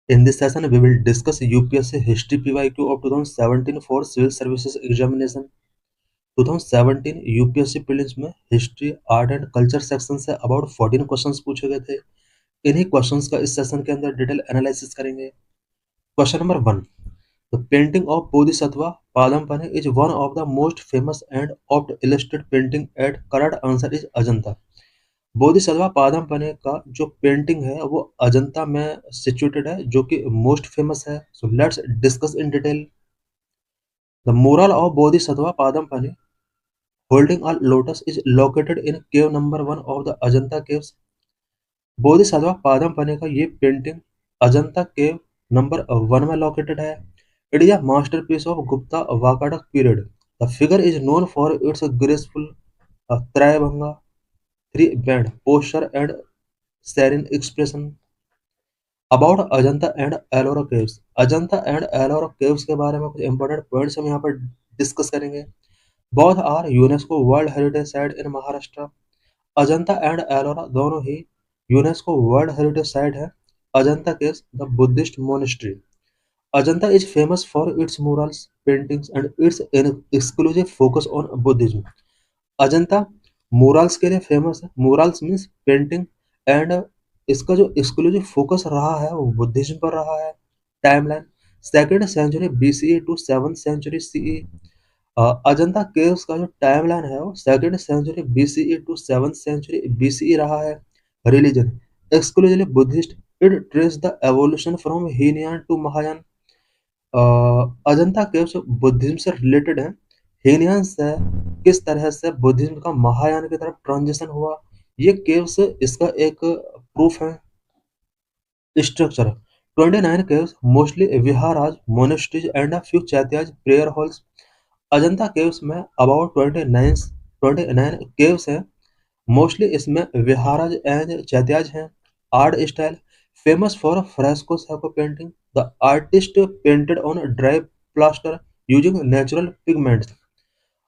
In this session, we will discuss UPSC History PYQ of 2017 for Civil Services Examination. 2017 UPSC prelims में history, art and culture section से about 14 questions पूछे गए थे। इन्हीं questions का इस सेशन के अंदर डिटेल एनालिसिस करेंगे। Question number 1, the painting of Bodhisattva Padmapani is one of the most famous and oft illustrated painting at correct answer is Ajanta. Bodhisattva Padmapani का जो पेंटिंग है वो अजंता में सिचुएटेड है, जो कि मोस्ट फेमस है। So let's discuss in detail. The mural of Bodhisattva Padmapani holding a lotus is located in cave number 1 of the Ajanta caves. Bodhisattva Padmapani का ये पेंटिंग अजंता केव नंबर 1 में लोकेटेड है। It is a masterpiece of Gupta Vakataka period. The figure is known for its graceful tribhanga, three bend posture and serene expression. About Ajanta and Ellora caves. Ajanta and Ellora caves के बारे में कुछ important points हम यहाँ पर डिस्कस करेंगे। Both are UNESCO world heritage site in Maharashtra. Ajanta and Ellora दोनों ही यूनेस्को वर्ल्ड हेरिटेज साइट है। Ajanta caves the Buddhist monastery. Ajanta is famous for its murals, paintings and its exclusive focus on Buddhism. Ajanta murals के लिए famous है। murals means painting, and इसका जो exclusive focus रहा है वो बुद्धिज्म पर रहा है। Timeline 2nd century BCE to 7th century CE. Ajanta caves का जो टाइमलाइन है वो 2nd century BCE to 7th century BCE रहा है। Religion exclusively Buddhist. It trace the evolution from Hinayana to Mahayana. Ajanta caves Buddhism से रिलेटेड है। हीनयान से किस तरह से बुद्धिज्म का महायान की तरफ ट्रांजिशन हुआ, ये केव्स इसका एक प्रूफ है। Structure 29 caves, mostly viharas, monasteries and a few chaityas, prayer halls. Ajanta caves में अबाउट 29 केव्स हैं। मोस्टली इसमें विहाराज एंड चैत्याज हैं। Art style famous for fresco psycho painting. The artist painted on dry plaster using natural pigments.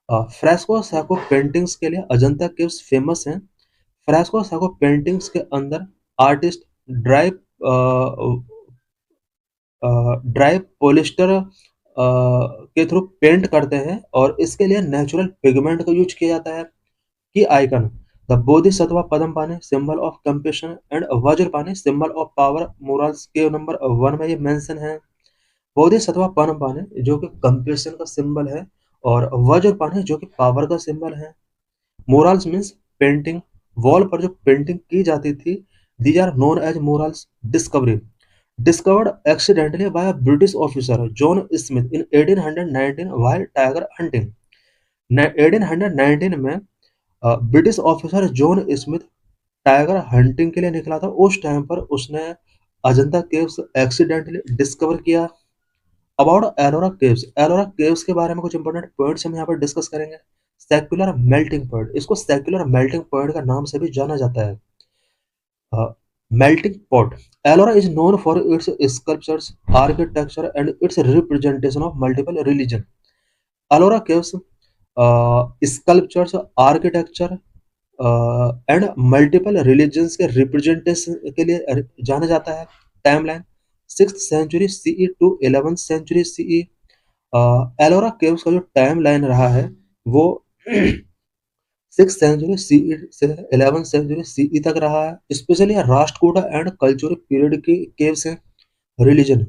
Fresco psycho paintings के लिए Ajanta caves famous हैं। Fresco psycho paintings के अंदर artist dry dry plaster के through paint करते हैं और इसके लिए नेचुरल पिगमेंट का यूज किया जाता है। की icon the Bodhisattva Padmapani symbol of compassion and Vajrapani symbol of power. Morals के नंबर 1 में ये मेंशन है। बोधिसत्वा पद्मपाणि जो कि कंपैशन का सिंबल है और वज्रपाणि जो कि पावर का सिंबल है। मोरल्स मीन्स पेंटिंग, वॉल पर जो पेंटिंग की जाती थी, these are known as murals. Discovery discovered accidentally by a British officer John Smith in 1819 while tiger hunting। 1819 में British officer John Smith tiger hunting के लिए निकला था। उस टाइम पर उसने अजंता केव्स एक्सीडेंटली डिस्कवर किया। About Ellora caves. Ellora caves के बारे में कुछ इंपॉर्टेंट पॉइंट्स हम यहाँ पर डिस्कस करेंगे। सेक्युलर मेल्टिंग पॉइंट, इसको सेक्युलर मेल्टिंग पॉइंट का नाम से भी जाना जाता है। melting pot. Ellora is known for its sculptures, architecture, and its representation of multiple religions. Ellora caves sculptures, architecture and multiple religions के रिप्रेजेंटेशन के लिए जाना जाता है। Timeline 6th century CE to 11th century CE. Ellora caves का जो time line रहा है वो 6th सेंचुरी सीई से 11th सेंचुरी सीई तक रहा है। Specially Rashtrakuta and cultural period की केव्स हैं। Religion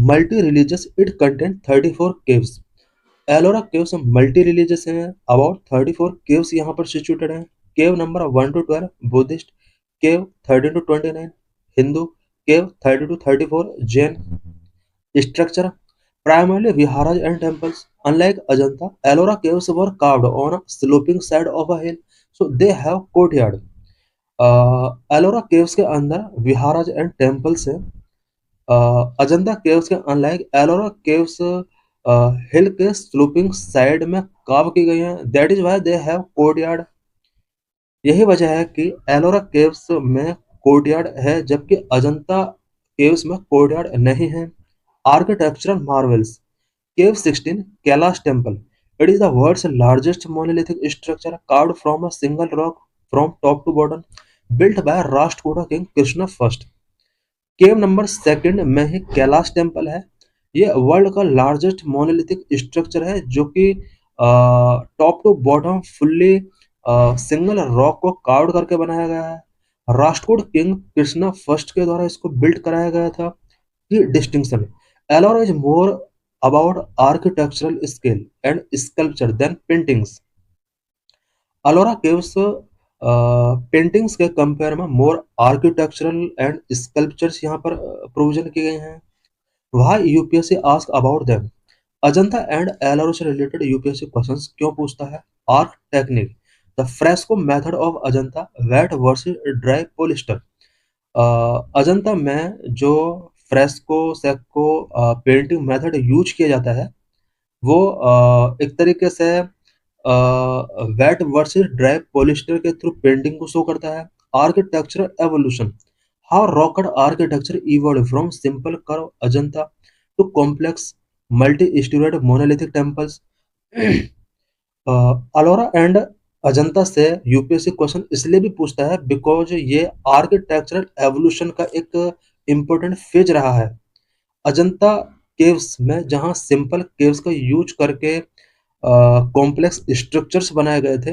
multi religious, it content 34 caves. Ellora caves multi religious हैं। अबाउट 34 केव्स यहाँ पर सिचुएटेड हैं। केव number 1 to 12 Buddhist, cave 13 to 29 Hindu, cave 30 to 34 Jain. Structure primarily viharas and temples. Unlike Ajanta, Ellora caves were carved on a sloping side of a hill, so they have courtyard. Ellora caves के अंदर viharas and temples है। Ajanta caves के unlike Ellora caves हिल के sloping side में curve की गई हैं। That is why they have courtyard. यही वजह है कि एलोरा केव्स में कोर्टयार्ड है जबकि अजंता केव्स में कोर्टयार्ड नहीं है। Architectural marvels cave 16 Kailash temple. It is the world's largest monolithic structure carved from a single rock from top to bottom, built by Rashtrakuta King Krishna I. Cave number second में ही Kailash temple है। ये world का largest monolithic structure है जो कि top to bottom fully single rock को carve करके बनाया गया है। राष्ट्रकूट किंग कृष्णा फर्स्ट के द्वारा इसको बिल्ड कराया गया था। की distinction, Ellora is more about architectural scale and sculpture than paintings. Ellora caves paintings के कंपेयर में मोर आर्किटेक्चरल एंड स्कल्पचर्स यहाँ पर प्रोविजन किए गए हैं। वहाँ UPSC ask about them. Ajanta and Ellora से रिलेटेड यूपीएससी क्वेश्चंस क्यों पूछता है? Arch technique, the fresco method of Ajanta, wet versus dry plaster. Ajanta में जो fresco secco painting method use किया जाता है वो एक तरीके से वेट वर्सेस ड्राई पॉलिस्टर के थ्रू पेंटिंग को शो करता है। Architectural evolution, how rock architecture evolve from simple carve Ajanta to complex multi storeyed monolithic temples. Ellora and Ajanta से यूपीएससी क्वेश्चन इसलिए भी पूछता है बिकॉज ये आर्किटेक्चरल एवोल्यूशन का एक इम्पोर्टेंट फेज रहा है। अजंता केव्स में जहां सिंपल केव्स का यूज करके कॉम्प्लेक्स स्ट्रक्चर्स बनाए गए थे,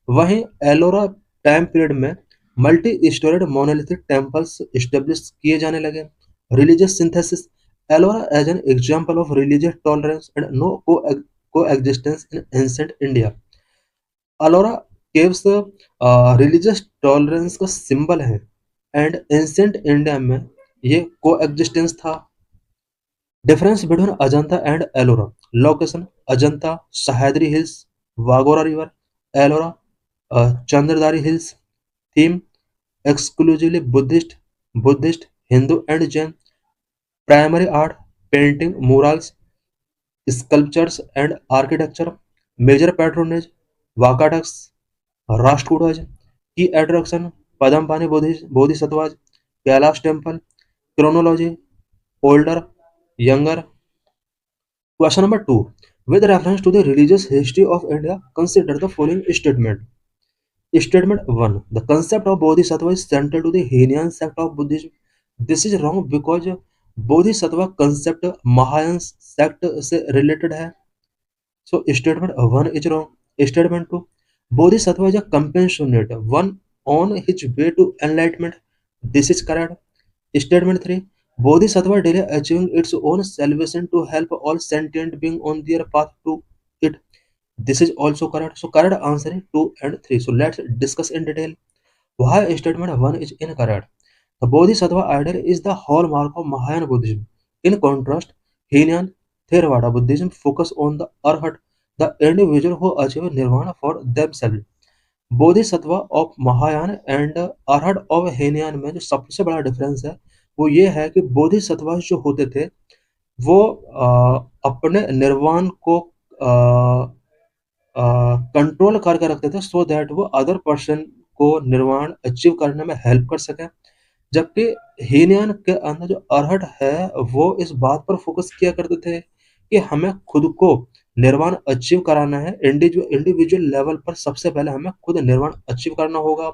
वहीं एलोरा टाइम पीरियड में multi storeyed monolithic temples establish किए जाने लगे। Religious synthesis, Ellora as an example of religious tolerance and no coexistence in ancient India. Ellora caves religious tolerance का सिंबल है एंड एंसेंट इंडिया में ये को एग्जिस्टेंस था। Difference between Ajanta and Ellora, location Ajanta Sahyadri hills Waghora river, Ellora Chandradhari hills. Theme exclusively Buddhist Hindu and Jain. Primary art painting murals sculptures and architecture. Major patronage Vakatakas Rashtrakutas. Key attraction Padmapani Bodhisattvas Kailash temple. Chronology older younger. Question number 2. With reference to the religious history of India, consider the following statement. Statement 1. The concept of Bodhisattva is central to the Hinian sect of Buddhism. This is wrong because Bodhisattva concept Mahayan sect से related है. So statement 1 is wrong. Statement 2. Bodhisattva is a compassionate one on his way to enlightenment. This is correct. Statement 3. Bodhisattva delay achieving its own salvation to help all sentient beings on their path to it. This is also correct. So correct answer is 2 and 3. So let's discuss in detail. Why statement 1 is incorrect? The Bodhisattva ideal is the hallmark of Mahayana Buddhism. In contrast, Hinian Theravada Buddhism focus on the Arhat, the individual who achieve nirvana for themselves. Bodhisattva of Mahayana and Arhat of Hinayana में जो सबसे बड़ा difference है वो ये है कि बोधिसत्व जो होते थे वो अपने निर्वाण को कंट्रोल करके रखते थे सो दैट वो अदर पर्सन को निर्वाण अचीव करने में हेल्प कर सके। जबकि हीनयान के अंदर जो अरहट है वो इस बात पर फोकस किया करते थे कि हमें खुद को निर्वाण अचीव कराना है। इंडिविजुअल लेवल पर सबसे पहले हमें खुद निर्वाण अचीव करना होगा।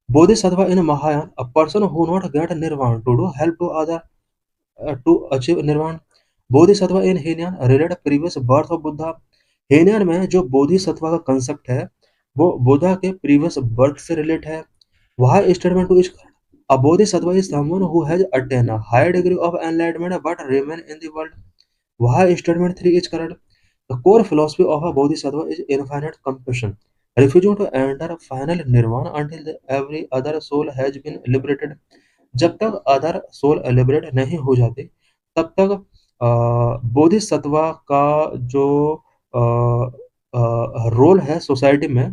Bodhisattva in Mahayana a person who not get nirvana to do help to other to achieve nirvana. Bodhisattva in Hinayana relate previous birth of Buddha. Hinayana में जो बोधिसत्व का कंसेप्ट है वो बुद्धा के प्रीवियस बर्थ से रिलेट है। वह statement two is a bodhisattva is someone who has attained a high degree of enlightenment but remain in the world. Why statement 3 is correct. The core philosophy of a bodhisattva is infinite compassion, refusing to enter final nirvana until every other soul has been liberated. जब तक other soul liberate नहीं हो जाते तब तक बोधिसत्वा का जो role है सोसाइटी में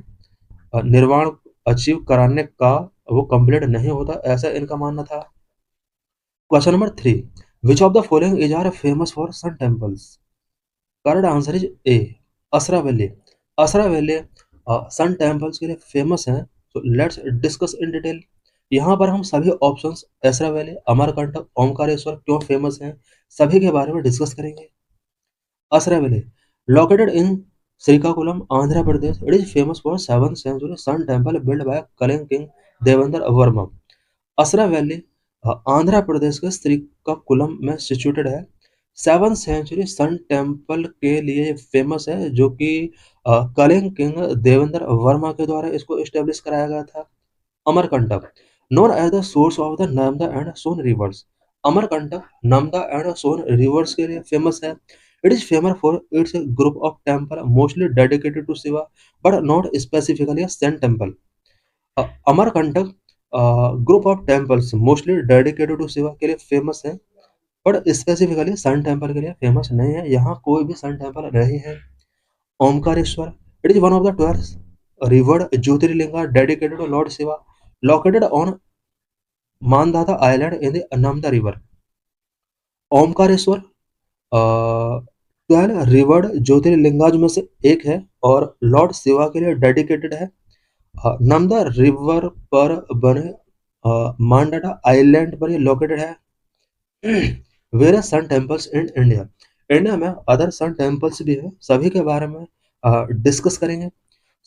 निर्वाण अचीव कराने का वो कंप्लीट नहीं होता, ऐसा इनका मानना था। Question number 3. Which of the following is are famous for sun temples? Correct answer is A Asra valley. Asra valley sun temples के लिए फेमस हैं। तो लेट्स डिस्कस इन डिटेल। यहाँ पर हम सभी ऑप्शंस असरा वैली अमरकंटक ओमकारेश्वर क्यों फेमस हैं सभी के बारे में डिस्कस करेंगे। असरा valley located in Srikakulam, Andhra Pradesh. It is famous for 7th century sun temple built by Kalinga king Devendra Verma. Asra Valley Andhra Pradesh के श्रीकाकुलम में सिचुएटेड है। 7th सेंचुरी सन टेम्पल के लिए फेमस है, जो कि कलिंग किंग देवेंद्र वर्मा के द्वारा इसको एस्टेब्लिश कराया गया था। Amarkantak, known as the source of the Narmada and Son rivers. Amarkantak Narmada and Son rivers के लिए फेमस है। It is famous for its group of temple mostly dedicated to Shiva but not specifically sent temple. Amarkantak group of temples mostly dedicated to Shiva के लिए famous है, but specifically sun temple के लिए famous नहीं है। यहाँ कोई भी सन टेम्पल नहीं है। Omkareshwar, it is one of the 12 revered jyotirlinga dedicated to lord Shiva located on Mandhata island in the Narmada river. Omkareshwar 12 revered jyotirlingas में से एक है और लॉर्ड शिवा के लिए डेडिकेटेड है। नर्मदा रिवर पर बने मानडाटा आइलैंड पर ये लोकेटेड है। Various sun temples in India, India में अदर सन टेम्पल्स भी है, सभी के बारे में डिस्कस करेंगे।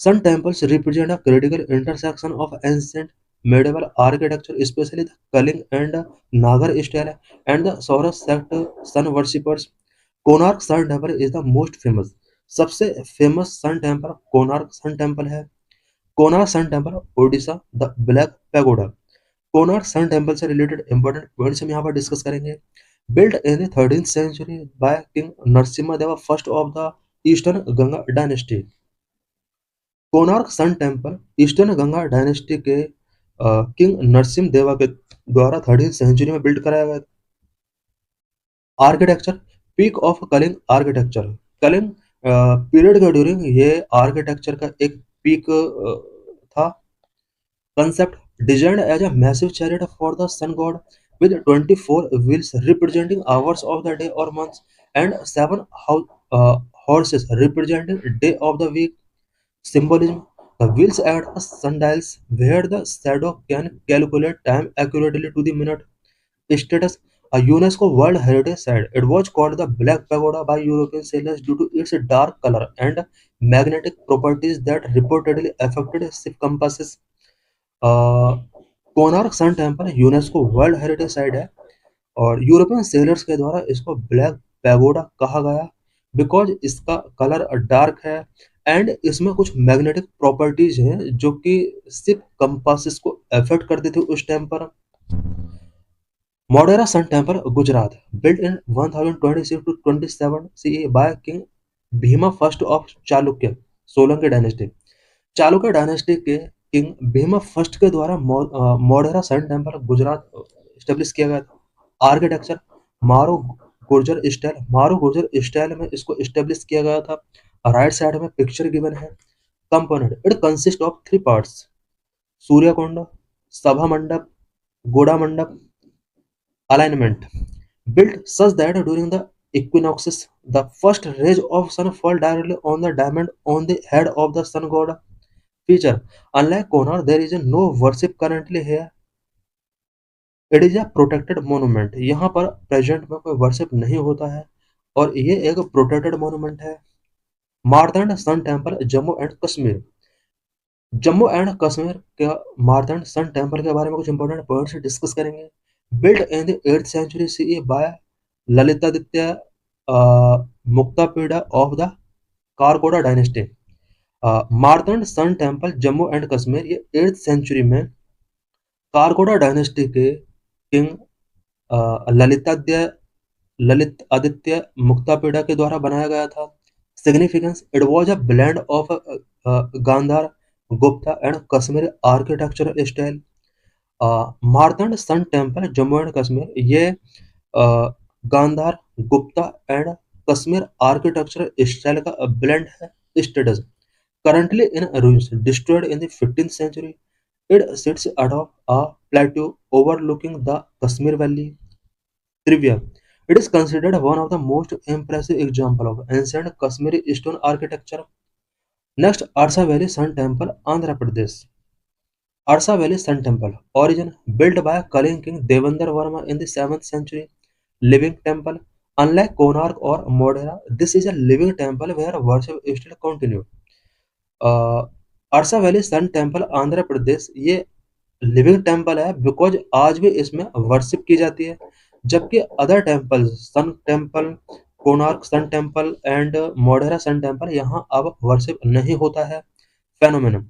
Sun temples represent a critical intersection of ancient medieval architecture, especially the Kaling and Nagar style, and the Saurus sect sun worshippers. Konark Sun Temple is the most famous. सबसे famous sun temple Konark sun temple है। Konark sun temple Odisha, the black pagoda. Konark sun temple से related important points हम यहाँ पर discuss करेंगे। Built in the 13th century by king Narasimha Deva first of the eastern Ganga dynasty. Konark sun temple eastern Ganga dynasty के king Narasimha Deva के द्वारा 13th century में बिल्ड कराया गया। Architecture, peak of Kalinga architecture, Kalinga period के ड्यूरिंग ये आर्किटेक्चर का एक पीक था। Concept, designed as a massive chariot for the sun god with 24 wheels representing hours of the day or months and 7 horses representing day of the week. Symbolism, the wheels act as sundials where the shadow can calculate time accurately to the minute. Status, a UNESCO World Heritage Site, it was called the Black Pagoda by European sailors due to its dark color and magnetic properties that reportedly affected ship compasses. Konark sun temple UNESCO world heritage site है और European sellers के द्वारा इसको black pagoda कहा गया because इसका colour dark है and इसमें कुछ मैग्नेटिक प्रॉपर्टीज हैं जो कि सिर्फ कंपासेस को अफेक्ट करते थे उस टाइम पर। Modhera sun temple Gujarat, built in 1026 to 27 CE by king Bhima first of Chalukya, Solanki dynasty. Chalukya dynasty के किंग भीमा फर्स्ट के द्वारा Modhera sun temple Gujarat establish किया गया था। आर्किटेक्चर, मारू गुर्जर स्टाइल, मारू गुर्जर स्टाइल में इसको स्टेब्लिश किया गया था। राइट साइड में पिक्चर गिवन है। Component, it consist of 3 parts, Surya Kund, Sabha Mandap, गोड़ा Mandap. Alignment, built such that during the equinoxes the first rays of sun fall directly on the diamond on the head of the sun god. Feature, unlike Konark there is no worship currently here, it is a protected monument. यहाँ पर present में कोई worship नहीं होता है और ये एक प्रोटेक्टेड मोन्यूमेंट है। Martand sun temple Jammu and Kashmir, Jammu and Kashmir के मारतंड सन टेम्पल के बारे में कुछ इंपॉर्टेंट पॉइंट्स डिस्कस करेंगे। Build in the 8th century CE by Lalitaditya Muktapida of the Karkota dynasty. Martand sun temple Jammu and Kashmir ये 8th सेंचुरी में कारकोटा डायनेस्टी के किंग ललित आदित्य मुक्तापीड़ा के द्वारा बनाया गया था। Significance, it was a blend of Gandhara, Gupta and Kashmiri architectural style. Martand sun temple Jammu and Kashmir ये Gandhara, Gupta and Kashmir architectural style का ब्लेंड है। Status, currently in ruins, destroyed in the 15th century, it sits atop a plateau overlooking the Kashmir Valley. Trivia, it is considered one of the most impressive examples of ancient Kashmiri stone architecture. Next, Arsa Valley Sun Temple, Andhra Pradesh. Arsa Valley Sun Temple, origin built by Kaling King Devendra Verma in the 7th century. Living temple, unlike Konark or Modhera, this is a living temple where worship still continues. अरसा valley sun temple Andhra Pradesh ये living temple है because आज भी इसमें worship की जाती है, जबकि other temple sun temple, Konark sun temple and Modhera sun temple यहाँ अब वर्शिप नहीं होता है। Phenomenon.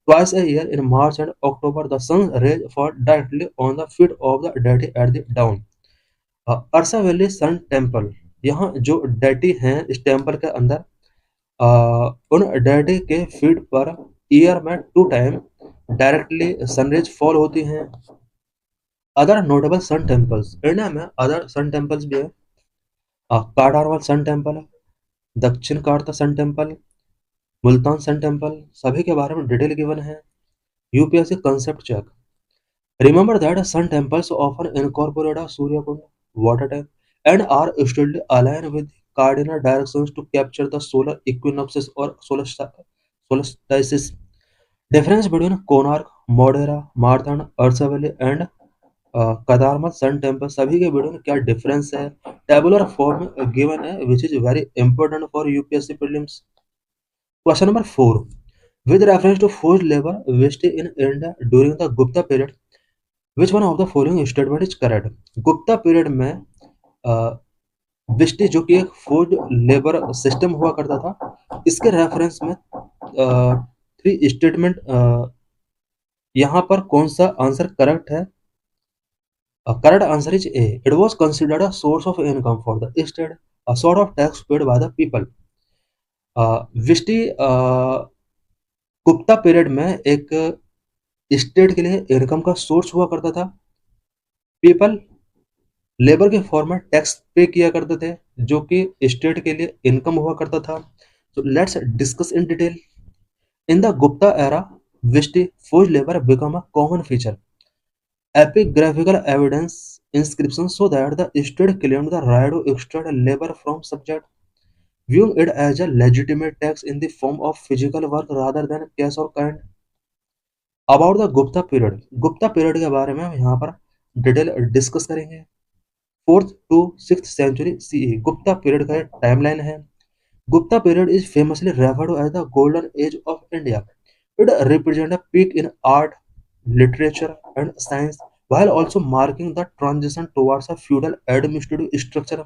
Twice a year in March and October, the sun's rays fall directly on the feet of the deity at the dawn. अरसा valley सन temple, यहाँ जो deity हैं इस टेम्पल के अंदर, उन डेटी के फीट पर ईयर में 2 टाइम डायरेक्टली सनरेज फॉल होती हैं। Other notable sun temples, India में अदर सन टेम्पल्स भी है। Katarmal sun temple, Dakshinarka sun temple, Multan sun temple, सभी के बारे में डिटेल गिवन है। UPSC concept check. Remember that sun temples often incorporate a Surya Kund water tank and are strictly aligned with cardinal directions to capture the solar equinoxes or solstices. Difference between Konark, Modhera, Marthan, Arsavali and Kadarmat sun temple सभी के बीच में क्या difference है? Tabular form given है which is very important for UPSC prelims. Question number 4. With reference to forced labor wasted in India during the Gupta period, which one of the following statement is correct? Gupta period में बिस्टी जो कि एक Ford labour system हुआ करता था, इसके reference में 3 statement, यहाँ पर कौन सा आंसर करेक्ट है? Correct answer is A, it was considered a source of income for the state, a sort of tax paid by the people. Vishti Gupta period में एक स्टेट के लिए इनकम का सोर्स हुआ करता था। पीपल लेबर के फॉर्म में टैक्स पे किया करते थे जो कि स्टेट के लिए इनकम हुआ करता था। तो let's discuss in detail. In the Gupta era vishti forced labour become a common feature, epigraphical evidence inscription so that the state claimed the right to extract labor from subject, viewing it as a legitimate tax in the form of physical work rather than cash or kind. About the Gupta period, Gupta period के बारे में हम यहाँ पर detail discuss करेंगे। 4th to 6th century CE Gupta period का timeline है। Gupta period is famously referred to as the golden age of India. It represents a peak in art, literature, and science, while also marking the transition towards a feudal administrative structure.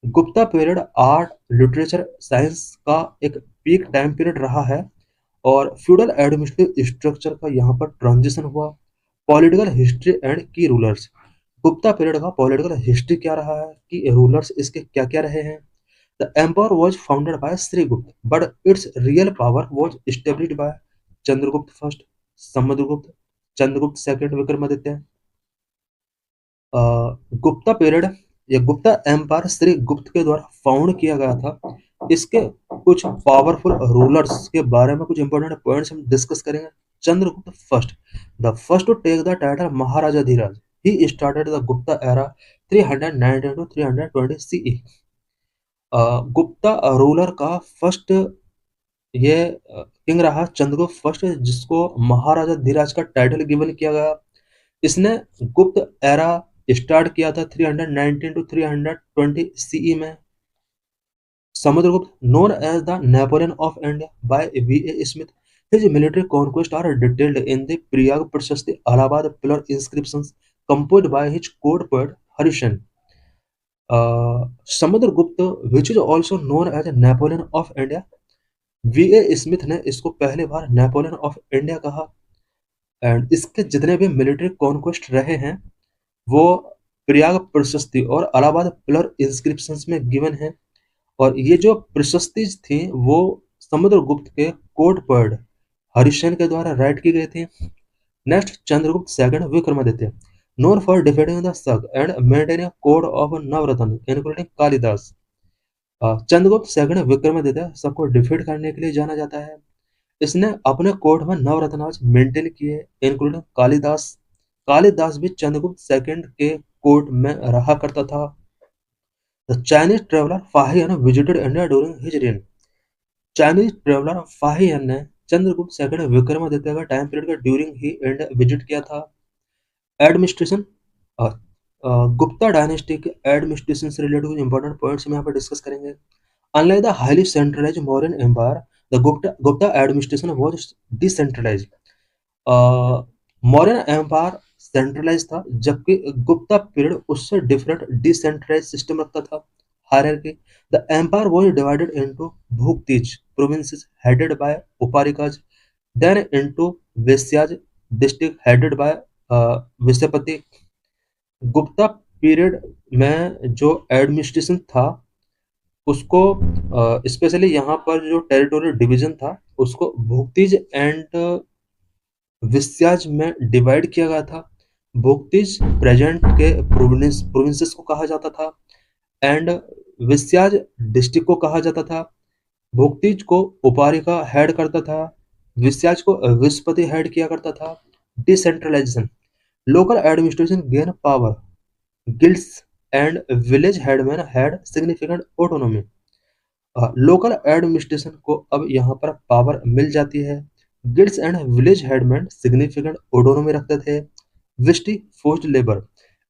Gupta period art, literature, science का एक peak time period रहा है और feudal administrative structure का यहाँ पर transition हुआ। Political history and की रूलर्स, गुप्ता पीरियड का पॉलिटिकल हिस्ट्री क्या रहा है कि रूलर्स इसके क्या क्या रहे हैं। The empire was founded by Shrigupta but its real power was established by Chandragupta first, Samudragupta, Chandragupta second, Vikramaditya. Gupta period या गुप्ता एम्पायर श्री गुप्त के द्वारा फाउंड किया गया था। इसके कुछ पावरफुल रूलर्स के बारे में कुछ इंपॉर्टेंट पॉइंट्स हम डिस्कस करेंगे। Chandragupta first, the first to take the title Maharajadhiraj, he started the Gupta era 319 to 320 CE। Gupta ruler का फर्स्ट ये किंग रहा चंद्रगुप्त फर्स्ट, जिसको महाराजा धीराज का टाइटल गिवन किया गया। इसने गुप्त एरा स्टार्ट किया था 319 to 320 CE में। Samudragupta, known as the Napoleon of India by V.A. Smith, his military conquests are detailed in the Priyag Prashasti Allahabad pillar inscriptions composed by his court poet Harishan. Samudragupta, which is also known as Napoleon of India, V.A. Smith ने इसको पहली बार Napoleon of India कहा। And इसके जितने भी military conquest रहे हैं वो प्रयाग प्रशस्ति और इलाहाबाद पिलर इंस्क्रिप्शंस में गिवन है, और ये जो प्रशस्तिज थी वो समुद्रगुप्त के कोर्ट पोएट हरिशन के द्वारा राइट की गई थी। Next, Chandragupta second Vikramaditya, known for defending the Shaka and maintaining court of Navratna including Kalidas. Chandragupta second Vikramaditya सबको डिफीट करने के लिए जाना जाता है। इसने अपने कोर्ट में नवरत्नाज मेंटेन किए इंक्लूडिंग कालिदास। कालिदास भी चंद्रगुप्त सेकंड के कोर्ट में रहा करता था। The Chinese traveller Fahien visited India during his reign, Chinese traveller Fahien ने चंद्रगुप्त सेकंड विक्रमादित्य का टाइम पीरियड का ड्यूरिंग ही इंडिया विजिट किया था। एडमिनिस्ट्रेशन, गुप्ता डायनेस्टी के एडमिनिस्ट्रेशन से रिलेटेड कुछ इंपॉर्टेंट पॉइंट्स हम यहाँ पर डिस्कस करेंगे। Unlike the highly centralised Mauryan empire, the Gupta administration was decentralised. Mauryan empire centralise था, जबकि गुप्ता पीरियड उससे डिफरेंट डिसेंट्रलाइज सिस्टम रखता था। Hierarchy, the empire was divided into bhuktis provinces headed by uparikas, then into vishayas district headed by vishpati. Gupta period में जो administration था उसको specially यहाँ पर जो टेरिटोरियल डिवीजन था उसको भुक्तिज एंड विस्याज में डिवाइड किया गया था। भुक्तिज प्रेजेंट के प्रोविंसेस को कहा जाता था एंड विस्याज डिस्ट्रिक्ट को कहा जाता था। भुक्तिज को उपारिका हेड करता था, विस्याज को विस्पति हेड किया करता था। Decentralisation, local administration gain power, guilds and village headman had significant autonomy. Local administration को अब यहाँ पर पावर मिल जाती है। Guilds and village headman significant autonomy रखते थे। Vishti forced labour,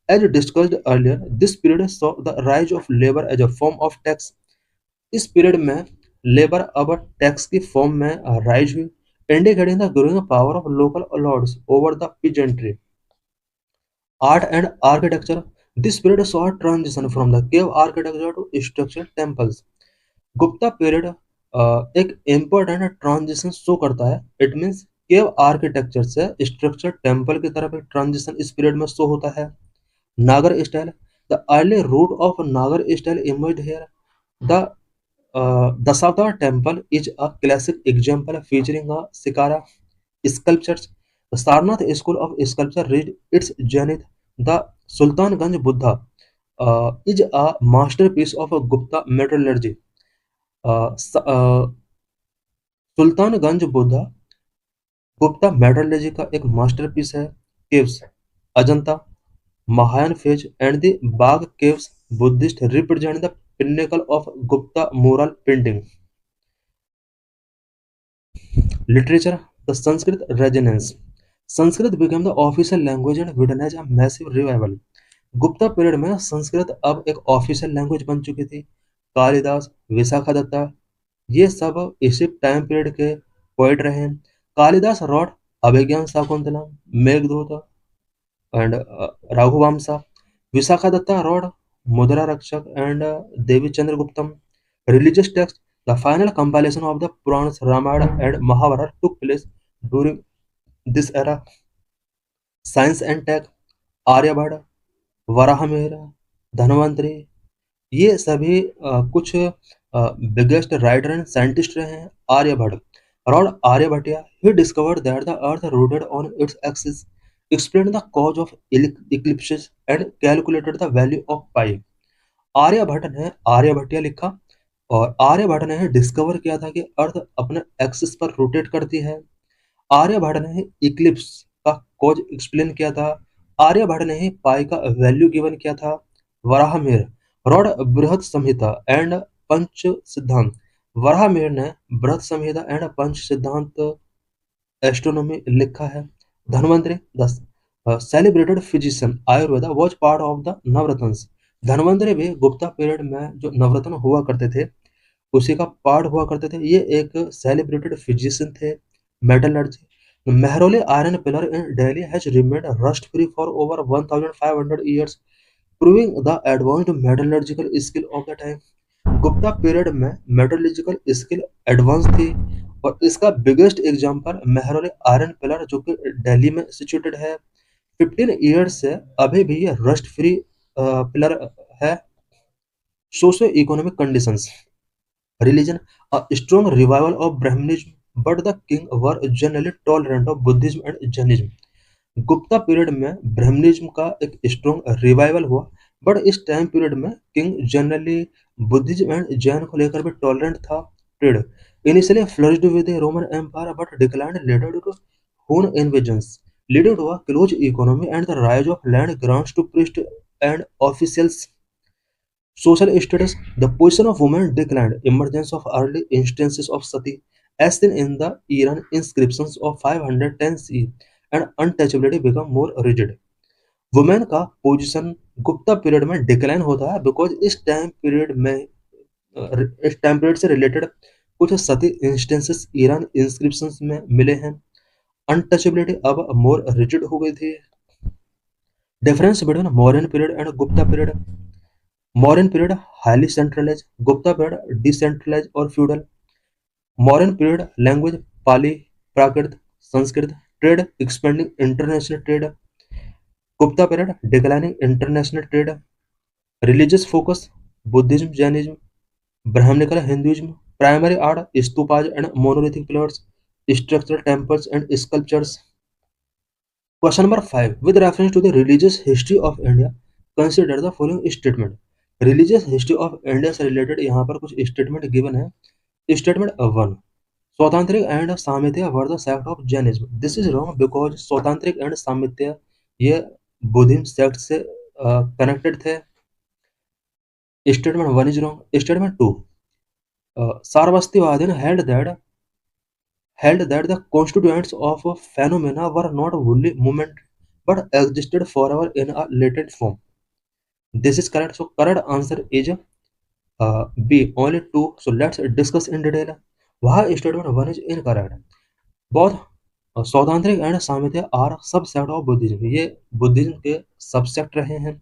as discussed earlier this period saw the rise of labour as a form of tax. इस पीरियड में लेबर अब टैक्स की फॉर्म में राइज हुई, indicating the growing power of local Lord's over the peasantry. Art and architecture, this period saw a transition from the cave architecture to structured temples. Gupta period एक important transition show करता है। It means cave architecture से structure temple की तरफ एक transition इस period में show होता है। Nagara style, the early root of Nagara style emerged here. The Dasavta temple is a classic example featuring a Sikara sculptures. The Sarnath School of Sculpture reached its zenith. The Sultanganj Buddha is a masterpiece of a Gupta metallurgy. Sultanganj Buddha Gupta metallurgy का एक masterpiece है। Caves, Ajanta, Mahayan phase and the Bagh caves Buddhist represent the pinnacle of Gupta mural painting. Literature, the Sanskrit resonance. Sanskrit became the official language and witnessed a massive revival. Gupta period में संस्कृत अब एक official language बन चुकी थी। कालिदास, विशाखादत्ता, ये सब इसी time period के पोएट रहे हैं। Kalidasa wrote Abhijnana Shakuntalam, Meghaduta and Raghuvamsa. Visakhadatta wrote Mudra Rakshak and Devi Chandraguptam. Religious texts, the final compilation of the Puranas, Ramayana and Mahabharata took place during this era. Science and tech, Aryabhata, Varahamihira, Dhanvantari, ये सभी कुछ biggest writer and scientist रहे हैं। Aryabhata, Lord Aryabhatta, he discovered that the Earth rotated on its axis, explained the cause of eclipses, and calculated the value of pi. Aryabhata ने आर्यभट्टिया लिखा और आर्यभट्ट ने discover किया था कि अर्थ अपने एक्सिस पर रोटेट करती है। आर्यभट्ट ने इक्लिप्स का कॉज एक्सप्लेन किया था। आर्यभट्ट ने ही पाई का वैल्यू गिवन किया था। वराहमिहिर रॉड बृहत संहिता एंड पंच सिद्धांत। वराहमिहिर ने बृहत संहिता एंड पंच सिद्धांत एस्ट्रोनॉमी लिखा है। Dhanvantari, the celebrated physician Ayurveda was part of the Navratna. Dhanvantari भी गुप्ता पीरियड में जो नवरत्न हुआ करते थे उसी का पार्ट हुआ करते थे। ये एक सेलिब्रेटेड फिजिशियन थे। Metallurgy, Mehrauli iron pillar in Delhi has remained rust-free for over 1,500 years, proving the advanced metallurgical skill of the time. Gupta period में मेटलर्जिकल स्किल एडवांस थी और इसका biggest example Mehrauli iron pillar जो कि दिल्ली में सिचुएटेड है। 15 years से अभी भी ये रस्ट फ्री पिलर है। Socio economic conditions, religion, a strong revival of Brahmanism, but the king were generally tolerant of Buddhism and Jainism. Gupta period में ब्रह्मनिज्म का एक स्ट्रॉन्ग रिवाइवल हुआ, बट इस टाइम पीरियड में king generally Buddhism and Jain को लेकर भी टॉलरेंट था। Trade initially flourished with the Roman empire but declined later due to Hun invasions, leading to a close economy and the rise of land grants to priest and officials. Social status, the position of women declined. Emergence of early instances of sati, as seen in the Iran inscriptions of 510 CE, and untouchability become more rigid. Women का position Gupta period में decline होता है because इस time period से related कुछ सती instances Iran inscriptions में मिले हैं। अनटचेबिलिटी अब मोर रिजिड हो गई थी। Difference between Mauryan period and Gupta period. Mauryan period highly centralize, Gupta period decentralize और feudal. Modern period language Pali, Prakrit, Sanskrit, trade expanding international trade. Gupta period declining international trade. Religious focus Buddhism, Jainism, Brahmanical Hinduism, primary art stupas and monolithic pillars, structural temples and sculptures. Question number 5, with reference to the religious history of India consider the following statement. Religious history of India से related यहाँ पर कुछ statement given है। Statement 1, Swatantric and Samitya were the sect of Jainism. This is wrong because Swatantric and Samitya ये Buddhism sect से connected थे। Statement 1 is wrong. Statement 2, Sarvastivadin held that the constituents of phenomena were not wholly movement but existed forever in a latent form. This is correct. So correct answer is B, only 2. So let's discuss in detail. वहाँ statement 1 is incorrect. Both Sautrantika and Sammitiya are subset of Buddhism, ये Buddhism के subsect रहे हैं।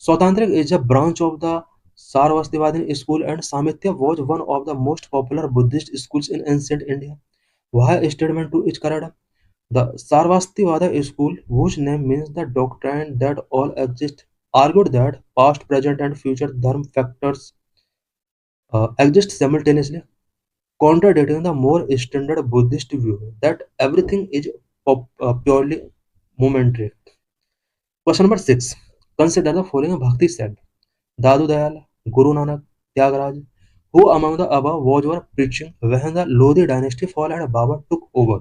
Sautrantika is a branch of the Sarvastivadi school and Sammitiya was one of the most popular Buddhist schools in ancient India. वह statement 2 is correct. The Sarvastivada school whose name means the doctrine that all exist argued that past, present and future dharma factors exist simultaneously, contradicting the more standard Buddhist view that everything is purely momentary. Question number 6. Consider the following Bhakti sect: Dadu Dayal, Guru Nanak, Tyagaraja. Who among the above was were preaching when the Lodi dynasty fall and Baba took over?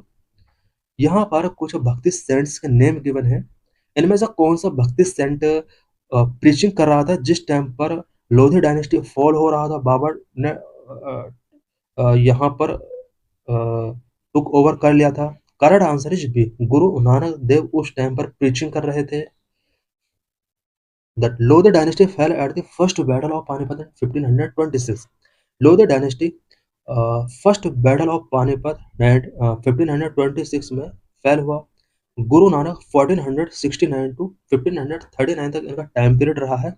यहाँ पर कुछ भक्ति cents के name given है। इनमें से कौन सा भक्ति सेंट प्रीचिंग कर रहा था जिस टाइम पर लोधी डायनेस्टी फॉल हो रहा था, बाबर ने यहाँ पर टुक ओवर कर लिया था? Correct answer is B, Guru Nanak Dev उस टाइम पर प्रीचिंग कर रहे थे। The Lodhi dynasty fail at the first battle of Panipat in 1526. Lodhi dynasty first battle of Panipat 1526 में फेल हुआ। गुरु नानक 1469 टू 1539 तक इनका टाइम पीरियड रहा है।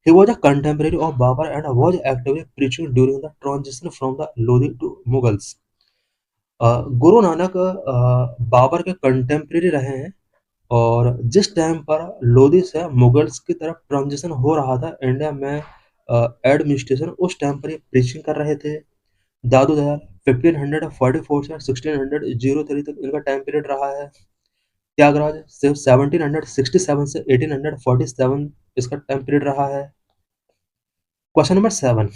He was a contemporary of Babur and was actively preaching during the transition from the Lodi to Mughals. Guru Nanak Babar के contemporary रहे हैं और जिस टाइम पर लोधी से मुगल्स की तरफ ट्रांजिशन हो रहा था इंडिया में एडमिनिस्ट्रेशन, उस टाइम पर ये प्रीचिंग कर रहे थे। दादू दयाल 1544 से 1603 तक इनका टाइम पीरियड रहा है। त्यागराज सिर्फ 1767 से 1847 इसका टाइम पीरियड रहा है। Question number 7,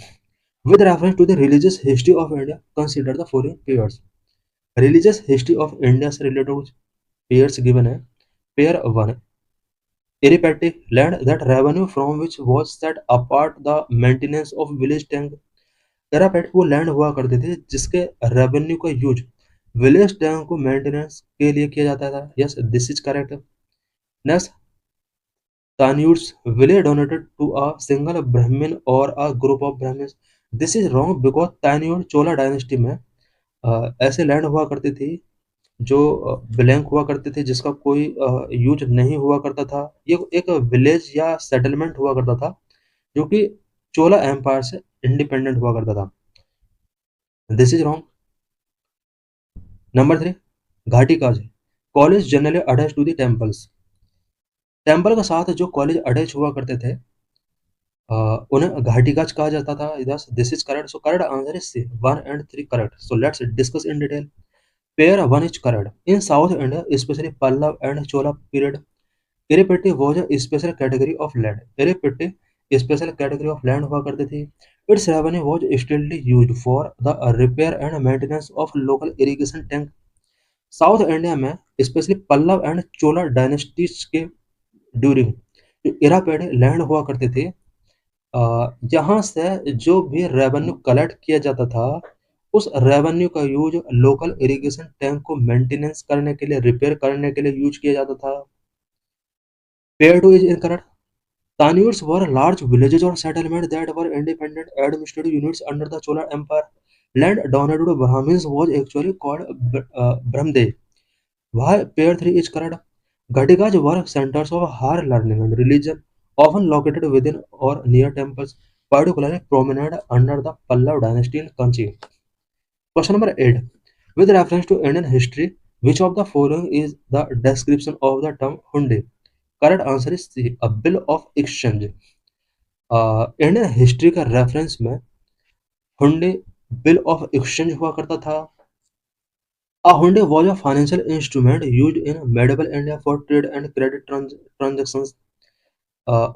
with reference to the religious history of India consider the following pairs. Religious history of India से रिलेटेड कुछ पेयर्स गिवन है। Pair 1, Iripati, land that revenue from which was set apart the maintenance of village tank. Eripatti वो land हुआ करते थे जिसके revenue का use village tank को मेंटेनेंस के लिए किया जाता था। Yes, this is correct. Next, Taniyurs village donated to a single Brahman और a group of Brahmans. This is wrong because Taniyur Chola dynasty में ऐसे लैंड हुआ करती थी जो ब्लैंक हुआ करते थे, जिसका कोई यूज नहीं हुआ करता था। ये एक विलेज या सेटलमेंट हुआ करता था जो कि चोला एम्पायर से इंडिपेंडेंट हुआ करता था। This is wrong. Number 3, ghatikas college generally attach to the temples. Temple के साथ जो कॉलेज अटैच हुआ करते थे उन्हें घाटी काज कहा जाता था। Yes, this is correct. So correct answer is C, 1 and 3 correct. So let's discuss in detail. Pair 1 is correct. In South India, especially Pallav and Chola period, Iripatti was a special category of land. Iripatti special category of land हुआ करती थी। Its revenue was still used for the repair and maintenance of local irrigation tank. South India में especially Pallav and Chola dynasties के during जो इरापेडी land हुआ करते थे, यहाँ से जो भी रेवेन्यू कलेक्ट किया जाता था उस रेवेन्यू का यूज लोकल इरिगेशन टैंक को मेंटेनेंस करने के लिए, रिपेयर करने के लिए यूज किया जाता था। Pair 2 is incorrect. Taniyurs were large villages और settlement that were independent administrative units under the Chola empire. Land donated to Brahmans was actually called Brahmadeva. Why pair 3 is correct? Gadigas were centers of higher learning and religion, often located within or near temples, particularly prominent under the Pallav dynasty in Kanchi. Question number 8. With reference to Indian history, which of the following is the description of the term Hundi? Correct answer is C. A bill of exchange. Indian history का reference में हुंडी bill of exchange हुआ करता था. A Hyundai was a financial instrument used in medieval India for trade and credit transactions.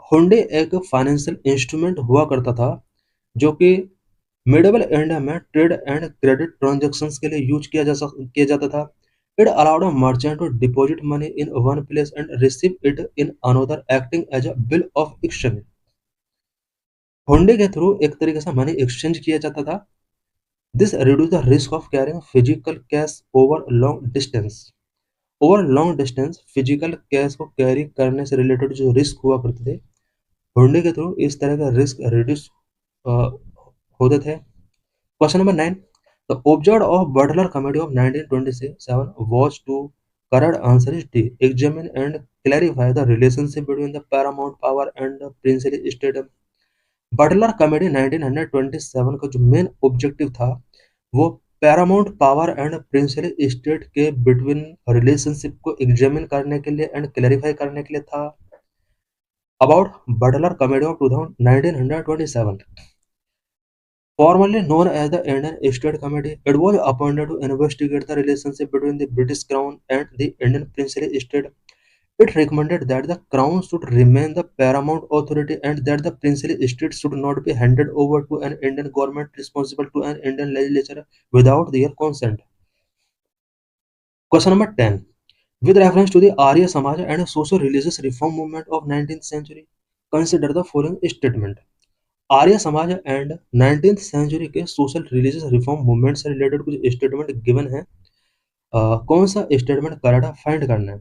Hyundai एक financial instrument हुआ करता था जो कि मिडेवल इंडिया में ट्रेड एंड क्रेडिट ट्रांजैक्शंस के लिए यूज किया जाता था. It allowed a merchant to deposit money in one place and receive it in another, acting as a bill of exchange. Hyundai के थ्रू एक तरीके से मनी एक्सचेंज किया जाता था. This reduced the risk of carrying physical cash over long distance. Over long distance physical cash को carry करने से रिलेटेड जो रिस्क हुआ करते थे हुंडी के थ्रू इस तरह का रिस्क रिड्यूस होते थे. Question number 9. The object of Buttler committee of 1927 was to correct answer is D. Examine and clarify the relationship between the paramount power and the princely state. Butler committee 1927 का जो main objective था वो paramount power and principal state के between relationship को examine करने के लिए एंड क्लैरिफाई करने के लिए था. About Butler committee of 1927, formerly known as the Indian State Committee, it was appointed to investigate the relationship between the British Crown and the Indian princely state. It recommended that the crown should remain the paramount authority and that the princely state should not be handed over to an Indian government responsible to an Indian legislature without their consent. Question number 10. With reference to the Arya Samaj and socio-religious reform movement of 19th century, consider the following statement. Arya Samaj and 19th century के social religious reform movement से related कुछ statement given है. कौन सा statement correct find करना है.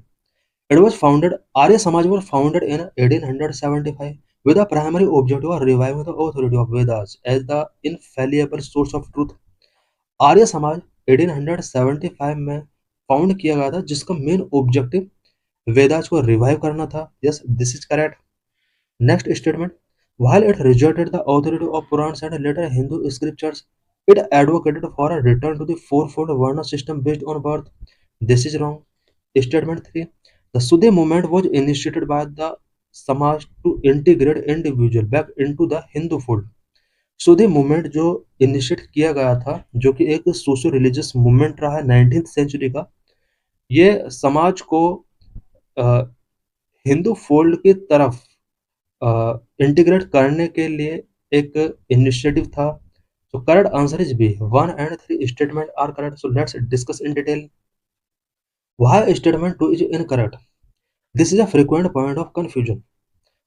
It was founded, Arya Samaj was founded in 1875 with a primary objective of reviving the authority of Vedas as the infallible source of truth. Arya Samaj 1875 में found किया गया था जिसका मेन ऑब्जेक्टिव वेदास को रिवाइव करना था. Yes, this is correct. Next statement. While it rejected the authority of Purans and later Hindu scriptures, it advocated for a return to the fourfold Varna system based on birth. This is wrong. Statement 3. The Sudhi movement was initiated by the Samaj to integrate individual back into the Hindu fold. Sudhi movement जो initiate किया गया था जो कि एक socio religious movement रहा है 19th century का, ये समाज को हिंदू फोल्ड की तरफ इंटीग्रेट करने के लिए एक इनिशिएटिव था. So correct answer is B. 1 and 3 statement are correct. So let's discuss in detail. Why statement 2 is incorrect? This is a frequent point of confusion.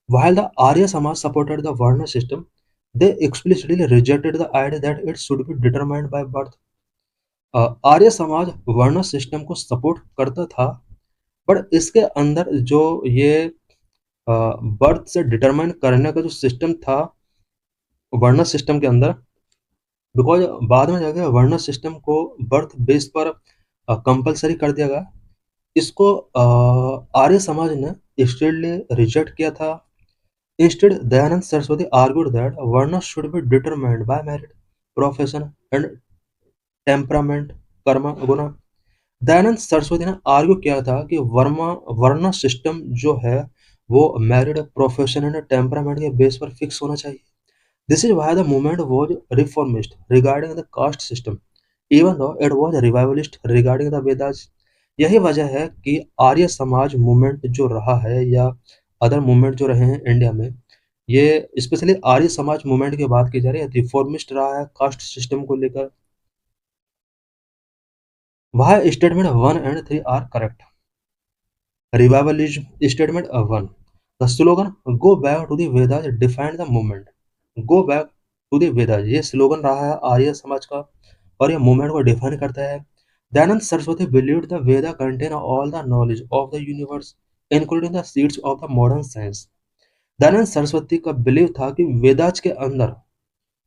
While the Arya Samaj supported the Varna system, they explicitly rejected the idea that it should be determined by birth. Arya Samaj वर्ण system को support करता था but इसके अंदर जो ये birth से determine करने का जो सिस्टम था वर्ण सिस्टम के अंदर, बिकॉज बाद में जाके वर्ण सिस्टम को बर्थ बेस पर कंपलसरी कर दिया गया. इसको आर्य समाज ने स्ट्रिक्टली रिजेक्ट किया था. Instead Dayanand Saraswati argued that varna should be determined by merit, profession and temperament, karma guna. Dayanand Saraswati ने आर्ग्यू किया था कि वर्ण सिस्टम जो है वो मेरिट, प्रोफेशन एंड टेम्परामेंट के बेस पर फिक्स होना चाहिए. This is why the movement was reformist regarding the caste system, even though it was revivalist regarding the Vedas. यही वजह है कि आर्य समाज मूवमेंट जो रहा है या अदर मूवमेंट जो रहे हैं इंडिया में, ये स्पेशली आर्य समाज मूवमेंट की बात की जा रही है, रिफॉर्मिस्ट रहा है कास्ट सिस्टम को लेकर. वह statement 1 and 3 are correct. Revivalism statement 1. The slogan "Go back to the Vedas" defined the movement. Go back to the Vedas ये स्लोगन रहा है आर्य समाज का और ये मूवमेंट को डिफाइन करता है. Dayanand Saraswati believed the Veda contain all the knowledge of the universe, including the seeds of the modern science. Dayanand Saraswati का बिलीव था कि वेदाज के अंदर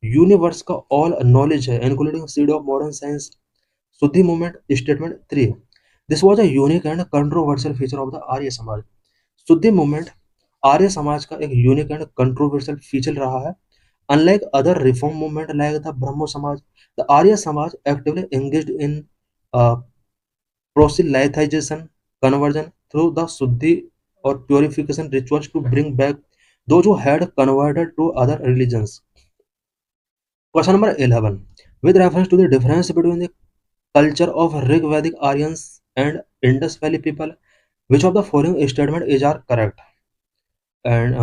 यूनिवर्स का ऑल नॉलेज है, including seed of modern science. Shuddhi movement statement 3. This was a unique and controversial feature of the Arya Samaj. Shuddhi movement Arya Samaj का एक unique and controversial feature रहा है। Unlike other reform movement like the Brahmo Samaj, the Arya Samaj actively engaged in proselytization, conversion through the Shuddhi or purification rituals to bring back those who had converted to other religions. Question number 11. With reference to the difference between the culture of Rig Vedic Aryans and Indus Valley people, which of the following statement is are correct? And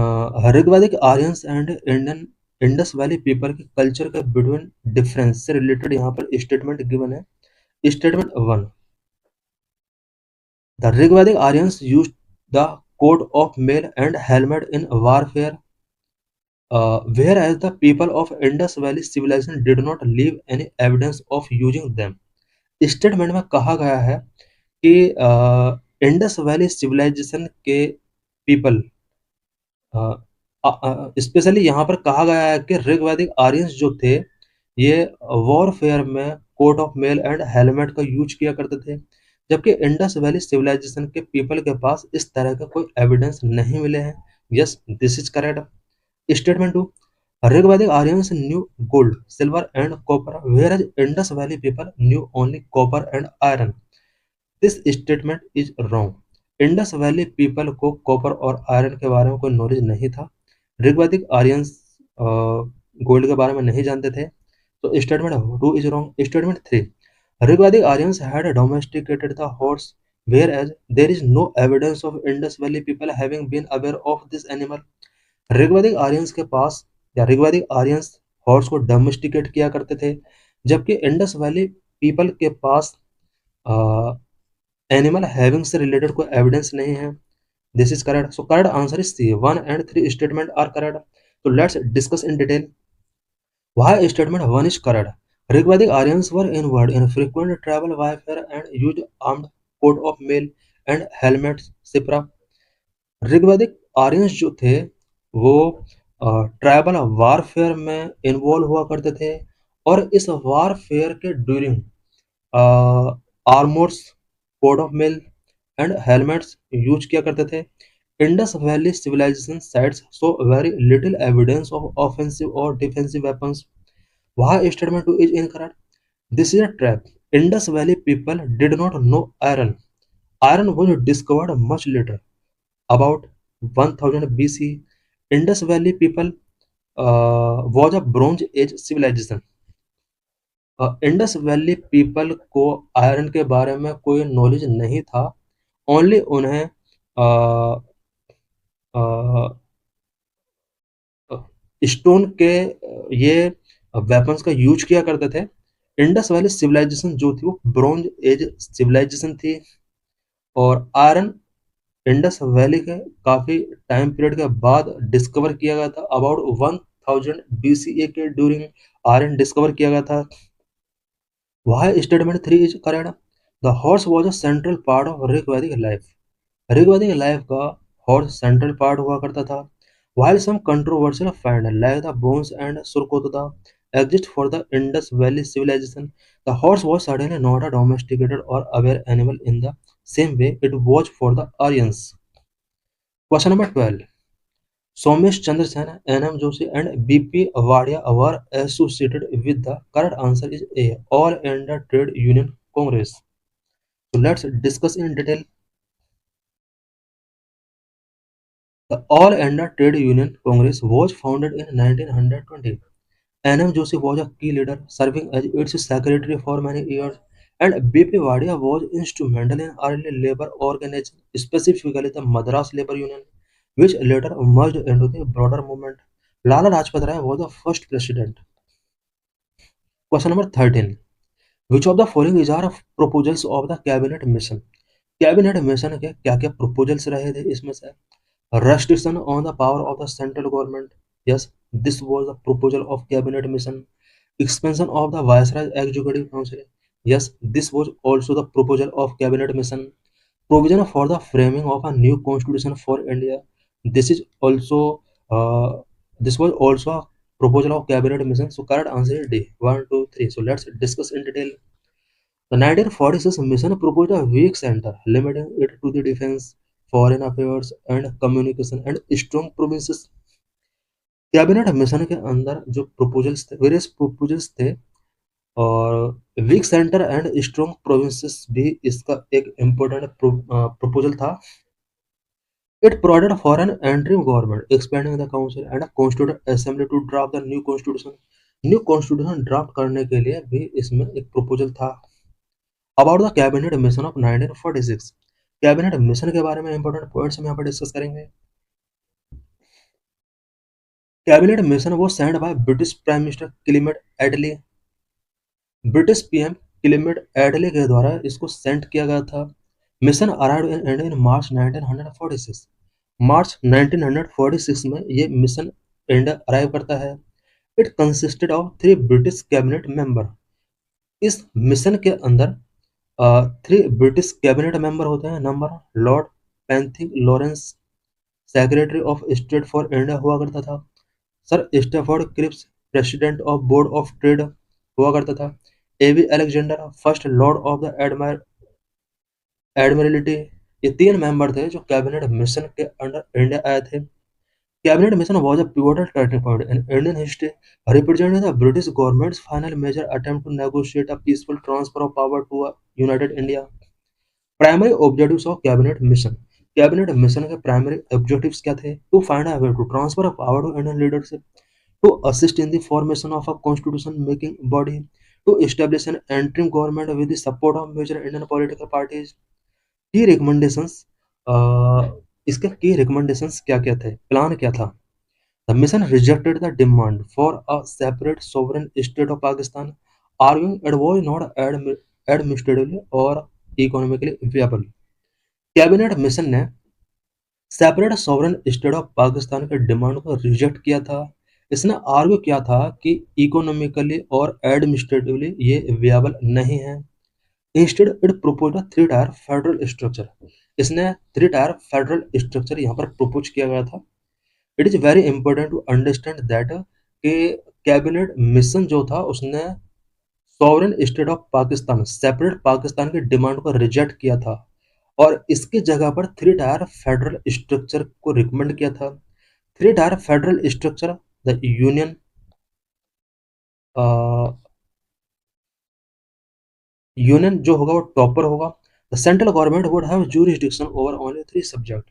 Rig Vedic Aryans and Indian Indus valley people के culture के between difference से related यहाँ पर statement given है। Statement 1, the Rig Vedic Aryans used the coat of mail and helmet in warfare, whereas the people of Indus Valley civilization did not leave any evidence of using them। Statement में कहा गया है कि Indus valley civilization के people, specially यहाँ पर कहा गया है कि ऋग्वैदिक आर्यंस जो थे ये वॉरफेयर में coat of mail and helmet का यूज किया करते थे, जबकि इंडस वैली सिविलाइजेशन के पीपल के पास इस तरह का कोई एविडेंस नहीं मिले हैं। Yes, this is correct. Statement 2, Rigvedic Aryans knew gold silver and copper whereas Indus valley people knew only copper and iron. This statement is wrong. Indus valley people को कॉपर और आयरन के बारे में कोई नॉलेज नहीं था। ऋग्वैदिक आर्यंस गोल्ड के बारे में नहीं जानते थे। तो statement 2 is wrong. Statement 3, Rigvedic Aryans had domesticated the horse whereas there is no evidence of Indus Valley people having been aware of this animal। Rigvedic Aryans के पास या ऋग्वैदिक आर्यंस हॉर्स को डोमेस्टिकेट किया करते थे, जबकि इंडस वैली पीपल के पास एनिमल हैविंग से रिलेटेड कोई एविडेंस नहीं है। This is correct. So correct answer is C, 1 and 3 statement are correct. तो let's discuss in detail why statement 1 is correct. Rigvedic Aryans were involved in frequent travel warfare and used armed coat of mail and helmets सिपरा। Rigvedic Aryans जो थे वो tribal warfare में involve हुआ करते थे और इस वारफेयर के during armours, coat of mail and helmets use किया करते थे। Indus valley civilization sites so very little evidence of offensive और डिफेंसिव वेपन्स। वहाँ statement 2 is incorrect. This is a trap. Indus valley people did not know iron. Iron was discovered much later, about 1000 BC। Indus Valley people was a Bronze Age civilization। Indus valley people को iron के बारे में कोई knowledge नहीं था। Only उन्हें stone के ये वेपन्स का यूज किया करते थे। इंडस वैली सिविलाइजेशन जो थी वो ब्रॉन्ज एज सिविलाइजेशन थी और आयरन इंडस वैली के काफी टाइम पीरियड के बाद डिस्कवर किया गया था। अबाउट 1000 BCE के ड्यूरिंग आयरन डिस्कवर किया गया था। Why statement 3 is correct? The horse was a central part of Rigvedic life. Rigvedic life का हॉर्स सेंट्रल पार्ट हुआ करता था। While some controversial find like the bones and Surkotada exist for the Indus Valley civilization, the horse was certainly not a domesticated or aware animal in the same way it was for the Aryans। Question number 12. Somesh Chandra Sen, N.M. Joshi and B.P. Wadia were associated with the correct answer is A. All India Trade Union Congress। So let's discuss in detail। The All India Trade Union Congress was founded in 1920। N.M. Joshi was a key leader, serving as its secretary for many years, and B.P. Wadia was instrumental in early labor organization, specifically the Madras Labor Union, which later merged into the broader movement। Lala Rajpat Rai was the first president। Question number 13. Which of the following is are proposals of the cabinet mission? Cabinet mission के क्या क्या proposals रहे थे इसमें से? Restriction on the power of the central government। Yes, this was the proposal of cabinet mission। Expansion of the Viceroy Executive Council। Yes, this was also the proposal of cabinet mission। Provision for the framing of a new constitution for India। This is also this was also a proposal of cabinet mission। So correct answer is D, 1, 2, 3। So let's discuss in detail। The 1946 mission proposed a weak center, limiting it to the defense, foreign affairs, and communication and strong provinces. Cabinet mission के अंदर जो proposals थे, various proposals थे, और weak centre and strong provinces भी इसका एक important proposal था. It provided for an interim government, expanding the council and a constituent assembly to draft the new constitution. New constitution draft करने के लिए भी इसमें एक proposal था. About the cabinet mission of 1946. Cabinet mission के बारे में इंपॉर्टेंट पॉइंट्स हम यहाँ पर डिस्कस करेंगे. कैबिनेट मिशन वो send by British prime minister Clement Attlee. British PM Clement Attlee के द्वारा इसको सेंड किया गया था. Mission arrived in India in March 1946. March 1946 में ये मिशन इंडिया अराइव करता है. It consisted of 3 British cabinet member. इस मिशन के अंदर 3 ब्रिटिश कैबिनेट मेंबर होते हैं. Number Lord Pethick Lawrence, secretary of state for India हुआ करता था. Sir Stafford Cripps, president of board of trade हुआ करता था. A V Alexander, first lord of the admiralty. ये 3 मेंबर थे जो कैबिनेट मिशन के अंडर इंडिया आए थे. कैबिनेट मिशन was a pivotal turning point in Indian history, representing the British government's final major attempt to negotiate a peaceful transfer of power to a united India. Primary objectives of cabinet mission. Cabinet mission के primary objectives क्या थे? To find a way to transfer of power to Indian leadership, to assist in the formation of a constitution making body, to establish an interim government with the support of major Indian political parties. की recommendations, इसके की recommendations क्या क्या थे, plan क्या था? The mission rejected the demand for a separate sovereign state of Pakistan, arguing it was not administratively or economically viable. Cabinet mission ने separate sovereign state of Pakistan के डिमांड को रिजेक्ट किया था. इसने आर्ग्यू किया था कि इकोनॉमिकली और एडमिनिस्ट्रेटिवली ये वियाबल नहीं है. Instead it propose a 3 tyre federal structure. इसने 3 टायर फेडरल स्ट्रक्चर यहाँ पर प्रोपोज किया गया था. It is very important to understand that कि कैबिनेट मिशन जो था उसने sovereign state of Pakistan, separate Pakistan की डिमांड को रिजेक्ट किया था और इसकी जगह पर 3 टायर फेडरल स्ट्रक्चर को रिकमेंड किया था. 3 tyre federal structure, the union जो होगा वो टॉपर होगा. The central government would have jurisdiction over only 3 subject,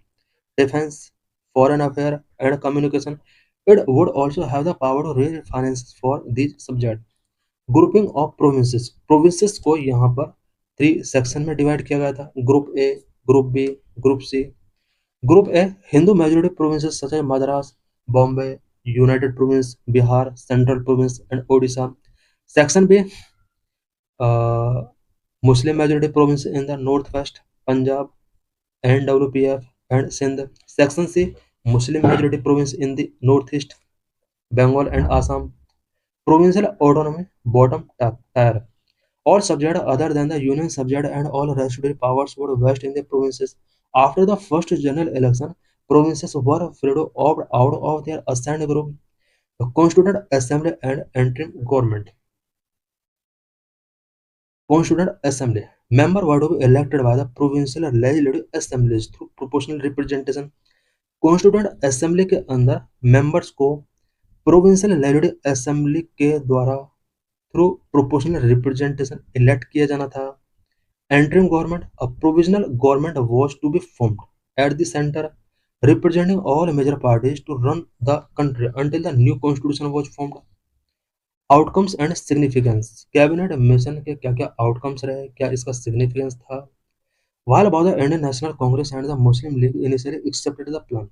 defence, foreign affair and communication. It would also have the power to raise finances for these subjects. Grouping of provinces. Provinces को यहाँ पर 3 section में divide किया गया था. Group A, group B, group C. Group A Hindu majority provinces such as Madras, Bombay, united province, Bihar, central province and Odisha. Section B Muslim majority province in the north west, Punjab, NWPF and Sindh. Section C, Muslim majority province in the northeast, Bengal and Assam. Provincial autonomy, bottom tier. All subjects other than the union subject and all residuary powers would vest in the provinces. After the first general election, provinces were free to opt out of their assigned group, the Constituent Assembly and interim government. Constituent Assembly. Members were to be elected by the provincial legislative assemblies through proportional representation. Constituent assembly के अंदर members को provincial legislative assembly के द्वारा through proportional representation elect किया जाना था. Entering government, a provisional government was to be formed at the centre representing all major parties to run the country until the new constitution was formed. Outcomes and significance. Cabinet mission के क्या क्या outcomes रहे, क्या इसका significance था? While both the Indian National Congress and the Muslim League initially accepted the plan,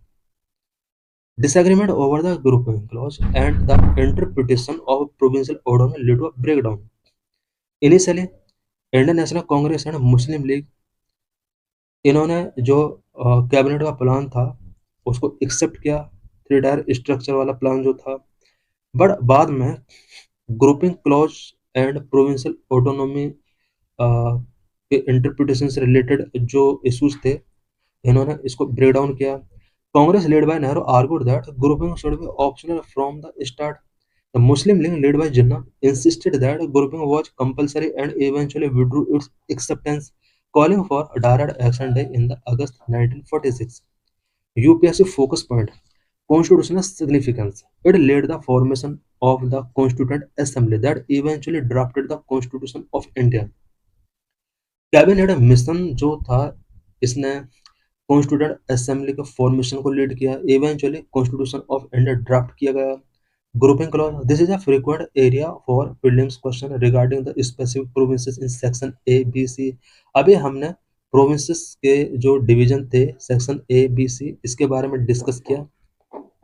disagreement over the grouping clause and the interpretation of provincial autonomy led to a breakdown. Initially, Indian National Congress and Muslim League इन्होंने जो cabinet का plan था उसको accept किया, 3 tyre structure वाला plan जो था. But बाद में grouping clause and provincial autonomy के इंटरप्रिटेशन से रिलेटेड जो इश्यूज थे इन्होंने इसको ब्रेक डाउन किया. Congress led by Nehru argued that grouping should be optional from the start. The Muslim League, led by Jinnah, insisted that grouping was compulsory and eventually withdrew its acceptance, calling for a direct action day in the August 1946. UPSC focus point: constitutional significance. It led the formation of the Constituent Assembly that eventually drafted the Constitution of India. Cabinet mission जो था, इसने constituent assembly के formation को lead किया। Eventually constitution of India draft किया गया। Grouping clause: this is a frequent area for prelims question regarding the specific provinces in section A B C. अभी हमने प्रोविंसेस के जो डिवीजन थे सेक्शन ए बी सी, इसके बारे में डिस्कस किया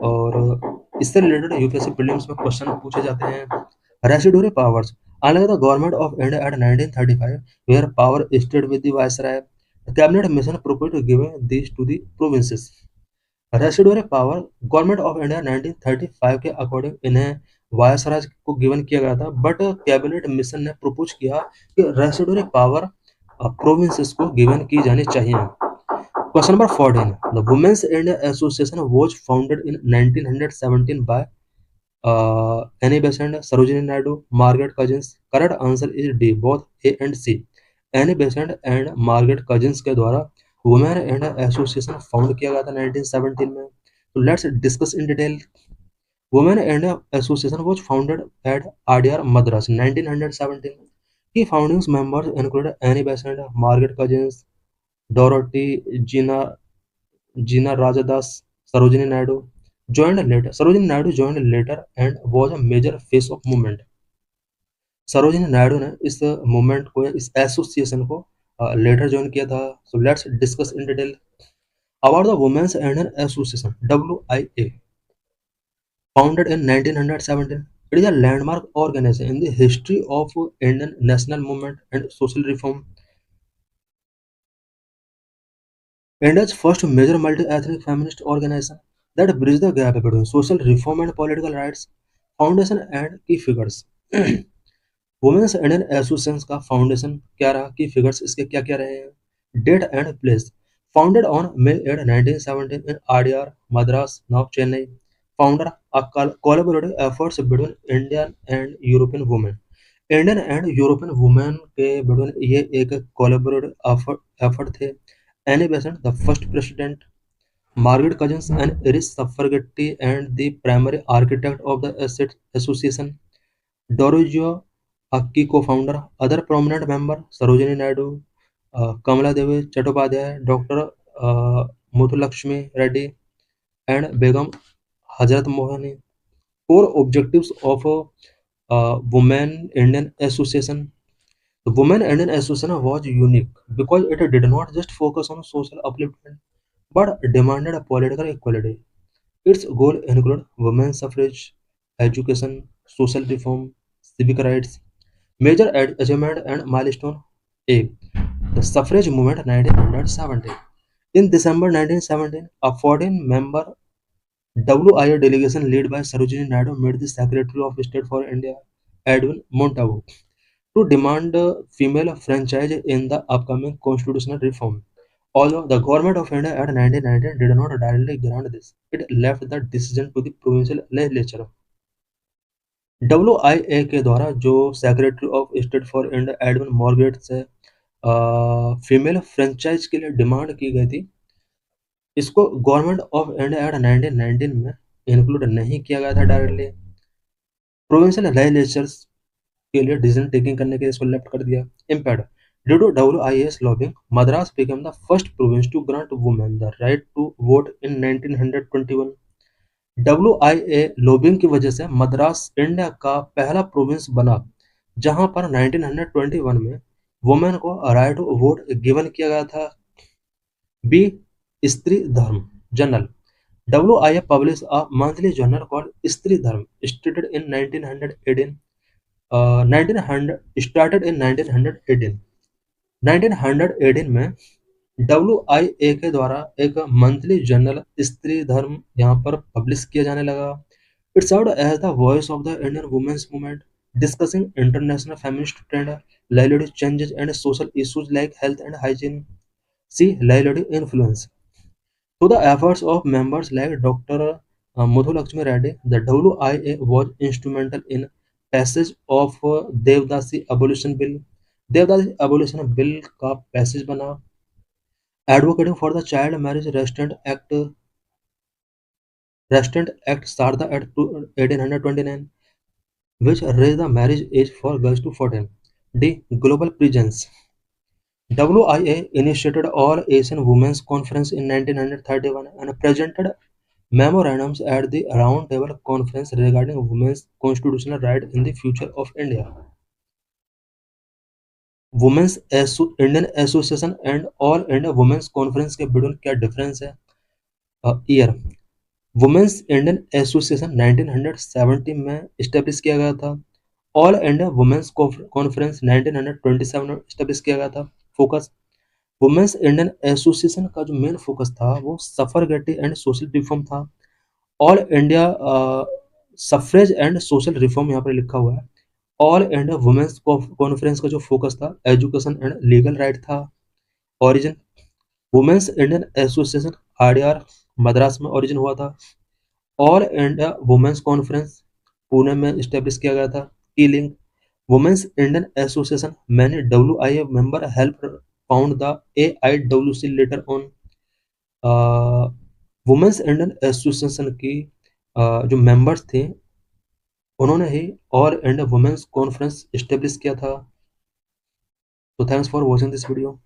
और इससे रिलेटेड यूपीएससी प्रीलिम्स में क्वेश्चन पूछे जाते हैं। Residuary powers: unlike the government of India at 1935, where power stayed with the viceroy, the cabinet mission proposed to give these to the provinces. Residuary power: government of India 1935 के according इन्हें viceroy को given किया गया था, but cabinet mission ने propose किया कि residuary power provinces को गिवन की जानी चाहिए। Question number 14. The Women's India Association was founded in 1917 by Annie Besant, Sarojini Naidu, Margaret Cousins. Correct answer is D, both A and C. Annie Besant and Margaret Cousins के द्वारा women India association found किया गया था 1917 में। तो let's discuss in detail. Women India association was founded at Adyar, Madras, 1917. Key founding members included Annie Besant, Margaret Cousins, Dorothy, Gina Rajadas, Sarojini Naidu joined later. Sarojini Naidu joined later and was a major face of movement. Sarojini Naidu ने इस movement को, इस association को letter join किया था। So let's discuss in detail about the women's Indian association WIA, founded in 1917. It is a landmark organization in the history of Indian national movement and social reform. India's first major multi-ethnic feminist organization that bridged the gap between social reform and political rights. Foundation and key figures. Women's Indian association का foundation क्या रहा, की figures इसके क्या क्या रहे हैं। Date and place: founded on May 8, 1917 in Adyar, Madras, now Chennai. Founder: a collaborative efforts between Indian and European women. Indian and European women के बिटवीन ये एक कोलैबोरेटिव एफर्ट थे। Annie Besant the first president, Margaret Cousins an Irish suffragette and the primary architect of the association, डोरोजियो की co-founder, other prominent member Sarojini Naidu, Kamala Devi Chattopadhyay, Dr. Muthulakshmi Reddy, and Begum Hazrat Mohani. Core objectives of Women Indian Association. The Women Indian Association was unique because it did not just focus on social upliftment but demanded a political equality. Its goal included women's suffrage, education, social reform, civic rights. Major achievement and milestone: A. The suffrage movement 1917. In December 1917, a 14-member WIA delegation led by Sarojini Naidu met the Secretary of State for India, Edwin Montagu, to demand female franchise in the upcoming constitutional reform. Although the government of India at 1919 did not directly grant this, it left the decision to the provincial legislature. WIA के द्वारा जो secretary of state for India Edwin mortgage से female franchise के लिए demand की गई थी, इसको गवर्नमेंट ऑफ इंडिया एट 1919 में इंक्लूड नहीं किया गया था डायरेक्टली। प्रोविंशियल लेजिस्लेचर्स के लिए डिसीजन टेकिंग करने के लिए इसको लेफ्ट कर दिया। Impact: due to WIA's lobbying, Madras became the first province to grant women the right to vote in 1921. WIA lobbying की वजह से मद्रास इंडिया का पहला प्रोविंस बना जहां पर 1921 में वुमेन को राइट टू वोट गिवन किया गया था। बी. स्त्री धर्म journal: WIA published a monthly journal called स्त्री धर्म, started in 1918. 1918 में WIA के द्वारा एक मंथली जर्नल स्त्री धर्म यहाँ पर पब्लिश किया जाने लगा। It served as the voice of the Indian women's movement, discussing international feminist trend, livelihood changes and social issues like health and hygiene. C. Livelihood influence: through the efforts of members like doctor Muthulakshmi Reddy, the WIA was instrumental in passage of Devdasi Abolition Bill. Devadasi abolition bill का passage बना. Advocating for the Child Marriage Restraint Act Sardha Act 1829, which raised the marriage age for girls to 14. D. Global presence. WIA initiated All Asian Women's Conference in 1931 and presented memorandums at the Round Table Conference regarding women's constitutional rights in the future of India. Indian association and all India women's conference के between क्या difference है? Year. Women's Indian association 1970 में establish किया गया था. All India women's conference 1927 में establish किया गया था. फोकस. वुमेन्स इंडियन एसोसिएशन का जो मेन फोकस था वो सफरगेटी एंड सोशल रिफॉर्म था. All India suffrage and social reform यहाँ पर लिखा हुआ है. ऑल इंडिया वुमेन्स कॉन्फ्रेंस का जो फोकस था एजुकेशन एंड लीगल राइट था. ओरिजिन. वुमेन्स इंडियन एसोसिएशन आरडीआर मद्रास में ओरिजिन हुआ था. All India women's conference Pune में स्टेब्लिश किया गया था. Key link. Women's Indian association many WIA member help found the AIWC later on. Women's Indian association की जो मेंबर्स थे उन्होंने ही all India women's conference establish किया था. तो thanks for watching this video.